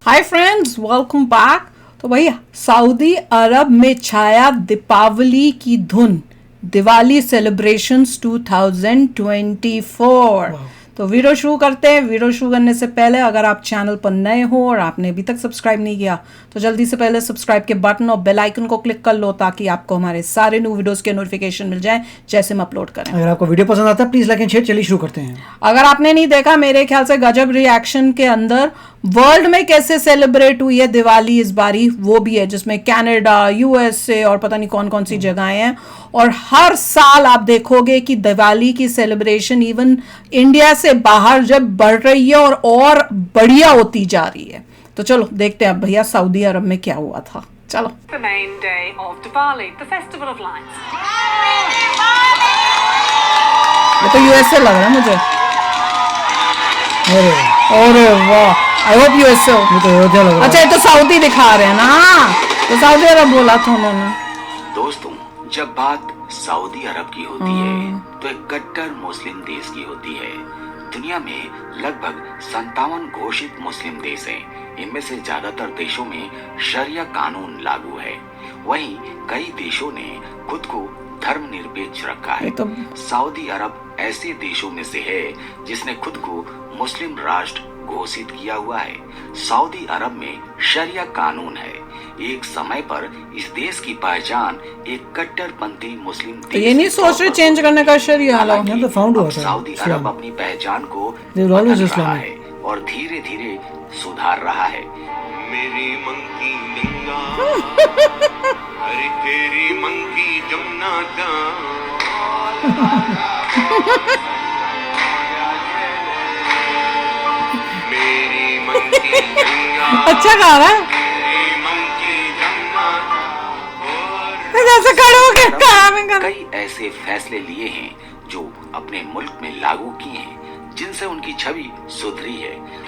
Hi friends, welcome back. तो भाई Saudi अरब में छाया दीपावली की धुन, दिवाली सेलिब्रेशंस 2024। तो वीडियो शुरू करते हैं। वीडियो शुरू करने से पहले अगर आप चैनल पर नए हो और आपने अभी तक सब्सक्राइब नहीं किया तो जल्दी से पहले सब्सक्राइब के बटन और बेल आइकन को क्लिक कर लो ताकि आपको हमारे सारे न्यू वीडियोस के नोटिफिकेशन मिल जाएं जैसे हम अपलोड करें। अगर आपको वीडियो पसंद आता है प्लीज लाइक एंड शेयर। चलिए शुरू करते हैं। अगर आपने नहीं देखा, मेरे ख्याल से गजब रिएक्शन के अंदर वर्ल्ड में कैसे सेलिब्रेट हुई है दिवाली इस बारी, वो भी है जिसमें कनाडा, यूएसए और पता नहीं कौन कौन सी जगहें हैं। और हर साल आप देखोगे कि दिवाली की सेलिब्रेशन इवन इंडिया से बाहर जब बढ़ रही है और बढ़िया होती जा रही है। तो चलो देखते हैं अब भैया सऊदी अरब में क्या हुआ था। चलो। The main day of Diwali, the festival of lights. ये तो यूएसए लग रहा है मुझे। अरे वाह, आई होप यूएसए हो। ये तो अयोध्या लग रहा है। अच्छा, ये तो सऊदी दिखा रहे हैं ना, तो सऊदी अरब बोला था उन्होंने। दोस्तों, जब बात सऊदी अरब की होती है तो एक कट्टर मुस्लिम देश की होती है। दुनिया में लगभग 57 घोषित मुस्लिम देश हैं। इनमें से ज्यादातर देशों में शरिया कानून लागू है। वहीं कई देशों ने खुद को धर्मनिरपेक्ष रखा है। तो सऊदी अरब ऐसे देशों में से है जिसने खुद को मुस्लिम राष्ट्र घोषित किया हुआ है। सऊदी अरब में शरिया कानून है। एक समय पर इस देश की पहचान एक कट्टरपंथी मुस्लिम तो ये नहीं सोच रहे चेंज करने का शरिया हाल हो। तो फाउंड हुआ था। सऊदी अरब अपनी पहचान को They're always बदल रहा Islamic. है और धीरे धीरे सुधार रहा है। मेरी मंकी गंगा अरे तेरी मंकी जमुना का मेरी मंकी गंगा अच्छा गा रहा है। तेरी मंकी जमुना जैसे खड़े होके कहा मैं कर। कई ऐसे फैसले लिए हैं जो अपने मुल्क में लागू किए हैं जिनसे उनकी छवि सुधरी है।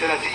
30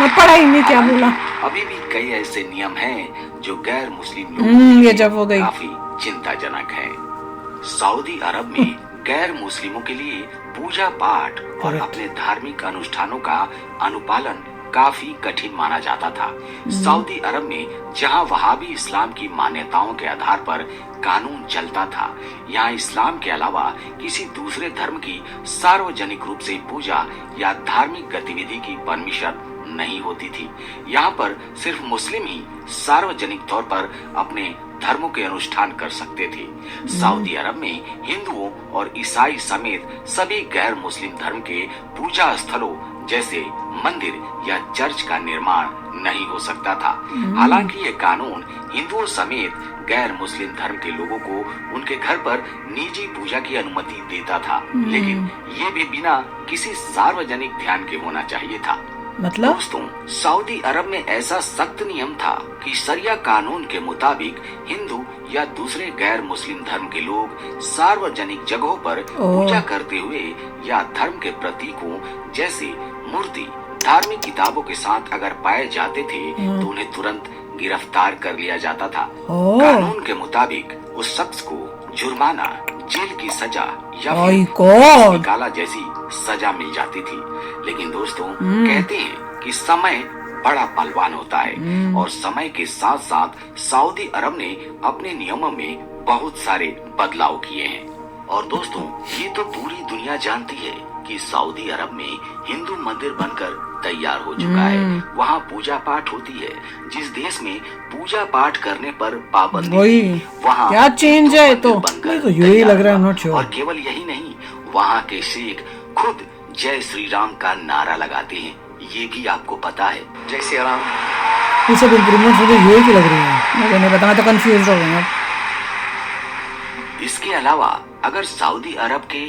मैं पढ़ा ही नहीं क्या बोला। अभी भी कई ऐसे नियम हैं जो गैर मुस्लिम ये लोगों जब हो गई। काफी चिंताजनक है। सऊदी अरब में गैर मुस्लिमों के लिए पूजा पाठ और Correct. अपने धार्मिक अनुष्ठानों का अनुपालन काफी कठिन माना जाता था। सऊदी अरब में जहां वहाबी इस्लाम की मान्यताओं के आधार पर कानून चलता था, यहाँ इस्लाम के अलावा किसी दूसरे धर्म की सार्वजनिक रूप से पूजा या धार्मिक गतिविधि की परमिशन नहीं होती थी। यहाँ पर सिर्फ मुस्लिम ही सार्वजनिक तौर पर अपने धर्मों के अनुष्ठान कर सकते थे। सऊदी अरब में हिंदुओं और ईसाई समेत सभी गैर मुस्लिम धर्म के पूजा स्थलों जैसे मंदिर या चर्च का निर्माण नहीं हो सकता था। हालांकि ये कानून हिंदुओं समेत गैर मुस्लिम धर्म के लोगों को उनके घर पर निजी पूजा की अनुमति देता था, लेकिन ये भी बिना किसी सार्वजनिक ध्यान के होना चाहिए था। मतलब दोस्तों, सऊदी अरब में ऐसा सख्त नियम था कि शरिया कानून के मुताबिक हिंदू या दूसरे गैर मुस्लिम धर्म के लोग सार्वजनिक जगहों पर पूजा करते हुए या धर्म के प्रतीकों जैसे मूर्ति, धार्मिक किताबों के साथ अगर पाए जाते थे तो उन्हें तुरंत गिरफ्तार कर लिया जाता था। कानून के मुताबिक उस शख्स को जुर्माना, जेल की सजा या Oh फिर God. निकाला जैसी सजा मिल जाती थी। लेकिन दोस्तों, कहते हैं कि समय बड़ा बलवान होता है और समय के साथ साथ सऊदी अरब ने अपने नियमों में बहुत सारे बदलाव किए हैं। और दोस्तों, ये तो पूरी दुनिया जानती है कि सऊदी अरब में हिंदू मंदिर बनकर तैयार हो चुका है। वहाँ पूजा पाठ होती है। जिस देश में पूजा पाठ करने पर पाबंदी वही। थी, वहाँ क्या change है मंदिर तो? बनकर ये तो यही तैयार लग रहा है, हुआ। not sure. और केवल यही नहीं, वहाँ के शेख खुद जय श्री राम का नारा लगाते हैं। ये भी आपको पता है? जय श्री राम। ये सब इम्प्रूवमेंट मुझे यूएई की लग रही है। मुझे नहीं पता, मैं तो कंफ्यूज हो गया। इसके अलावा अगर सऊदी अरब के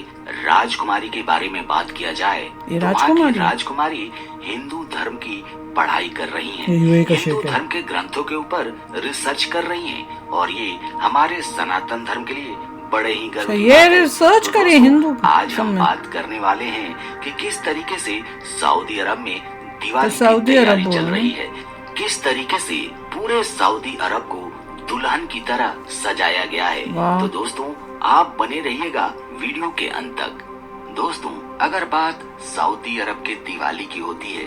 राजकुमारी के बारे में बात किया जाए ये तो वहाँ की राजकुमारी? राजकुमारी हिंदू धर्म की पढ़ाई कर रही हैं। ये यूएई का हिंदू शेख है। धर्म के ग्रंथों के ऊपर रिसर्च कर रही हैं और ये हमारे सनातन धर्म के लिए बड़े ही गर्व तो की ये बात है। रिसर्च तो करे दोस्तों, हिंदू आज सब हम में। बात करने वाले हैं कि किस तरीके से सऊदी अरब में दिवाली तो सऊदी की अरब तैयारी बोल चल रहे रही हैं। है। किस तरीके से पूरे सऊदी अरब को दुल्हन की तरह सजाया गया है। वाह। तो दोस्तों, आप बने रहिएगा वीडियो के अंत तक। दोस्तों, अगर बात सऊदी अरब के दिवाली की होती है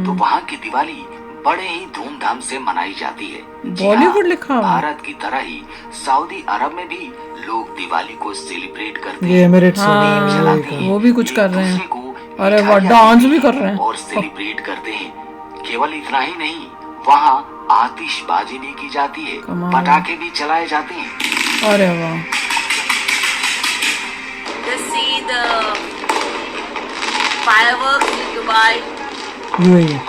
तो वहाँ की दिवाली बड़े ही धूमधाम से मनाई जाती है। जी हाँ, बॉलीवुड लिखा हुआ। भारत की तरह ही सऊदी अरब में भी लोग दिवाली को सेलिब्रेट करते ये हैं। एमिरेट्स हाँ, जलाते हैं, वो भी कुछ कर रहे हैं। एक दूसरे को अरे वाह, मिठाइयाँ डांस देते भी हैं कर रहे हैं। और सेलिब्रेट करते हैं। केवल इतना ही नहीं, वहाँ आतिशबाजी भी की जाती है, कमाल। पटाखे भी चलाए जाते हैं। अरे वाह, Just see the fireworks in Dubai. UAE.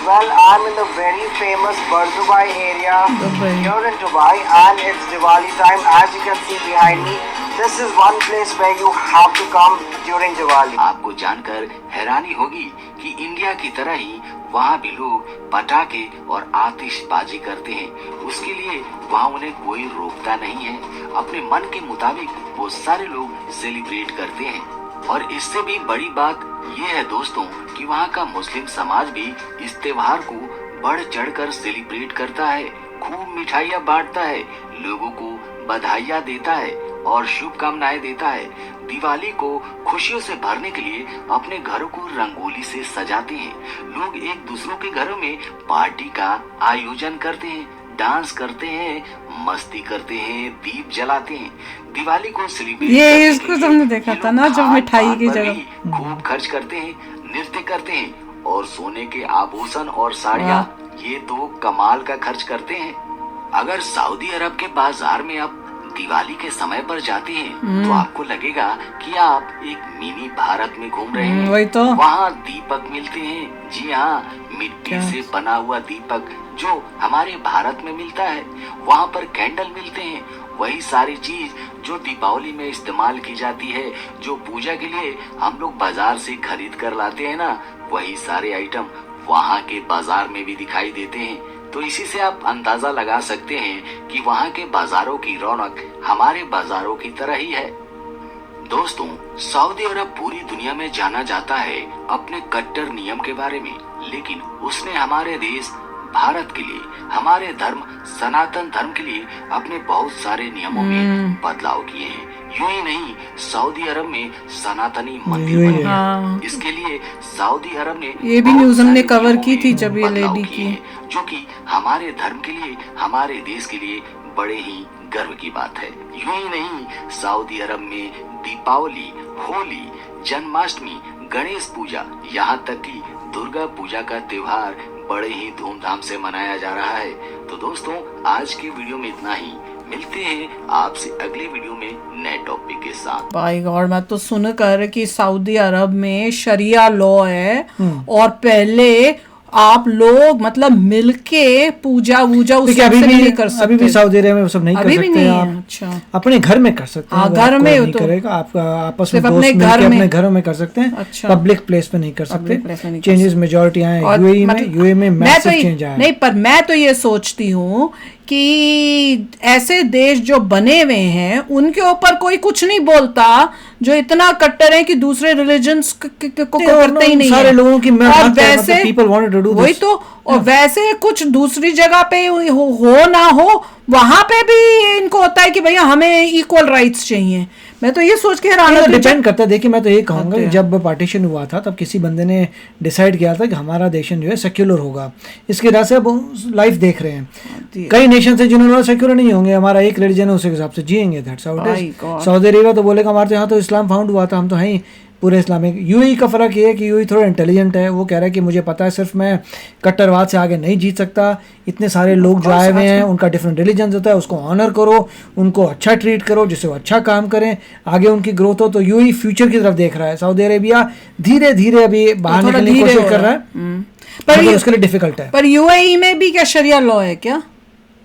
Well, I'm in the very famous Bardubai area Dubai. here in Dubai, and it's Diwali time. As you can see behind me, this is one place where you have to come during Diwali. आपको जानकर हैरानी होगी कि India की तरह ही वहाँ भी लोग पटाखे और आतिशबाजी करते हैं। उसके लिए वहाँ उन्हें कोई रोकता नहीं है। अपने मन के मुताबिक वो सारे लोग सेलिब्रेट करते हैं। और इससे भी बड़ी बात ये है दोस्तों कि वहाँ का मुस्लिम समाज भी इस त्योहार को बढ़ चढ़कर सेलिब्रेट करता है, खूब मिठाइयाँ बांटता है, लोगों को बधाइयाँ देता है और शुभकामनाएं देता है। दिवाली को खुशियों से भरने के लिए अपने घरों को रंगोली से सजाते हैं। लोग एक दूसरों के घरों में पार्टी का आयोजन करते हैं, डांस करते हैं, मस्ती करते हैं, दीप जलाते हैं। दिवाली को सेलिब्रेट ये करने इसको के लिए तुमने देखा ये था लोग ना, जब खान मिठाई की पान पर जगह। भी खूब खर्च करते हैं, नृत्य करते हैं और सोने के आभूषण और साड़ियाँ, ये तो कमाल का खर्च करते हैं। अगर सऊदी अरब के बाजार में आप दिवाली के समय पर जाते हैं तो आपको लगेगा कि आप एक मिनी भारत में घूम रहे हैं। वही तो। वहाँ दीपक मिलते हैं, जी हाँ, मिट्टी से बना हुआ दीपक जो हमारे भारत में मिलता है। वहाँ पर कैंडल मिलते हैं, वही सारी चीज जो दीपावली में इस्तेमाल की जाती है, जो पूजा के लिए हम लोग बाजार से खरीद कर लाते हैं ना, वही सारे आइटम वहाँ के बाजार में भी दिखाई देते हैं। तो इसी से आप अंदाजा लगा सकते हैं कि वहाँ के बाजारों की रौनक हमारे बाजारों की तरह ही है। दोस्तों, सऊदी अरब पूरी दुनिया में जाना जाता है अपने कट्टर नियम के बारे में, लेकिन उसने हमारे देश भारत के लिए, हमारे धर्म सनातन धर्म के लिए अपने बहुत सारे नियमों में बदलाव किए हैं। यूं ही नहीं, सऊदी अरब में सनातनी मंदिर यूं ही बने है। हाँ। इसके लिए सऊदी अरब ने ये भी बहुत न्यूज़ हमने सारे कवर नियमों की थी में जब ये बदलाव लेडी किए की। हैं, जो कि हमारे धर्म के लिए, हमारे देश के लिए बड़े ही गर्व की बात है। यूं ही नहीं, सऊदी अरब में दीपावली, होली, जन्माष्टमी, गणेश पूजा, यहाँ तक कि दुर्गा पूजा का त्योहार बड़े ही धूमधाम से मनाया जा रहा है। तो दोस्तों, आज के वीडियो में इतना ही। मिलते हैं आपसे अगले वीडियो में नए टॉपिक के साथ। बाय गॉड, मैं तो सुनकर कि सऊदी अरब में शरिया लॉ है और पहले आप लोग मतलब मिलके पूजा वूजा उस देखिए, सबसे नहीं कर सकते। अभी भी सऊदी अरब में वो सब नहीं कर अभी भी सकते नहीं आप है, अच्छा। अपने घर में कर सकते हैं। हाँ, वो घर आपको में नहीं तो करेगा, आप आपस में सिर्फ दोस्त अपने मिलके घर में। अपने घरों में कर सकते हैं। अच्छा। पब्लिक प्लेस पे नहीं कर सकते। पब्लिक प्लेस में नहीं कर चेंजेस मेजॉरिटी आए और यूएई में, मतलब- यूएई में मैं मैसिव तो चेंज आया। नहीं, पर मैं तो ये सोचती हूँ कि ऐसे देश जो बने हुए हैं उनके ऊपर कोई कुछ नहीं बोलता, जो इतना कट्टर है कि दूसरे रिलीजन्स को करते ही नहीं सारे है। लोगों की और मतलब वैसे people wanted to do वही this. तो, और वैसे कुछ दूसरी जगह पे हो ना हो, वहां पे भी इनको होता है कि भैया हमें इक्वल राइट्स चाहिए। मैं तो ये सोच के हैरान होती हूँ। डिपेंड करता है। देखिए, मैं तो ये कहूंगा होते कि हैं। जब पार्टीशन हुआ था तब किसी बंदे ने डिसाइड किया था कि हमारा नेशन जो है सेक्युलर होगा। इसकी वजह से अब लाइफ देख रहे हैं। कई नेशन से जिन्होंने सेक्युलर नहीं होंगे, हमारा एक रिलीजन है उसी के हिसाब से जिएंगे। That's how it is. Saudi Arabia तो बोलेगा हमारे यहाँ तो इस्लाम फाउंड हुआ था, हम तो हैं ही पूरे इस्लामिक। यूएई का फ़र्क ये है कि यूएई थोड़ा इंटेलिजेंट है। वो कह रहा है कि मुझे पता है सिर्फ मैं कट्टरवाद से आगे नहीं जीत सकता। इतने सारे लोग जो आए हुए हैं उनका डिफरेंट रिलीजन होता है, उसको ऑनर करो, उनको अच्छा ट्रीट करो जिससे वो अच्छा काम करें, आगे उनकी ग्रोथ हो। तो यूएई फ्यूचर की तरफ देख रहा है। सऊदी अरेबिया धीरे धीरे अभी बाहर थोड़ा निकलने की धीरे कोशिश हो कर रहा रहा है। है, पर मगर उसके लिए डिफिकल्ट है। पर यूएई में भी क्या शरिया लॉ है क्या?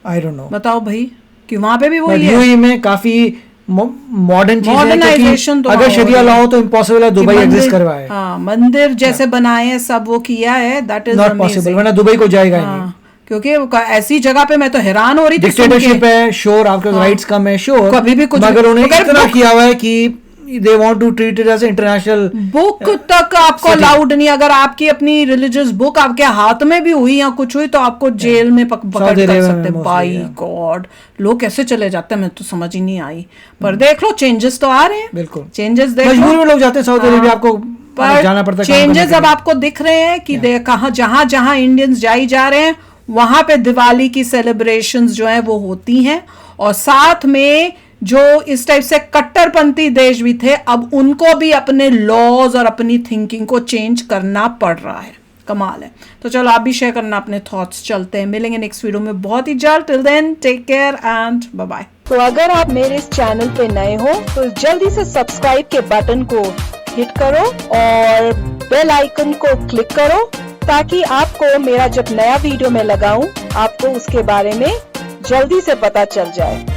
आई डोंट नो, बताओ भाई, कि वहां पे भी बट वही है। यूएई में काफी मॉडर्न चीजें हैं, Modernization क्योंकि तो अगर हो शरिया रही लॉ है। हो तो इम्पॉसिबल है दुबई कि एग्जिस्ट मंदिर- करवाए। हाँ, मंदिर जैसे बनाए हैं सब वो किया है, दैट इज नॉट पॉसिबल, वरना दुबई को जाएगा ही नहीं। क्योंकि ऐसी जगह पे मैं तो हैरान हो रही थी सुन के। डिक्टेटरशिप है, श्योर आपके राइट्स कम है, श्योर, कभी भी कुछ मगर भी- उन्हें मगर इतना वो- किया हुआ है कि they want to treat it as international. Book तक आपको अलाउड नहीं, अगर आपकी अपनी रिलीजियस बुक आपके हाथ में भी हुई या कुछ हुई तो आपको जेल में पकड़ कर सकते हैं। बाय गॉड, लोग कैसे चले जाते हैं, मैं तो समझ ही नहीं आई। पर देख लो चेंजेस तो आ रहे हैं, बिल्कुल चेंजेस देख लो। मजबूरी में लोग जाते हैं सऊदी अरेबिया, आपको जाना पड़ता है। चेंजेस अब आपको दिख रहे हैं कि कहाँ जहां जहां इंडियंस जाई जा रहे हैं वहां पे दिवाली की सेलिब्रेशंस जो है वो होती हैं, और साथ में जो इस टाइप से कट्टरपंथी देश भी थे अब उनको भी अपने लॉज और अपनी थिंकिंग को चेंज करना पड़ रहा है। कमाल है। तो चलो आप भी शेयर करना अपने थॉट्स। चलते हैं, मिलेंगे नेक्स्ट वीडियो में बहुत ही जल्द। Till then take care and bye bye. तो अगर आप मेरे इस चैनल पे नए हो तो जल्दी से सब्सक्राइब के बटन को हिट करो और बेल आइकन को क्लिक करो ताकि आपको मेरा जब नया वीडियो मैं लगाऊं आपको उसके बारे में जल्दी से पता चल जाए।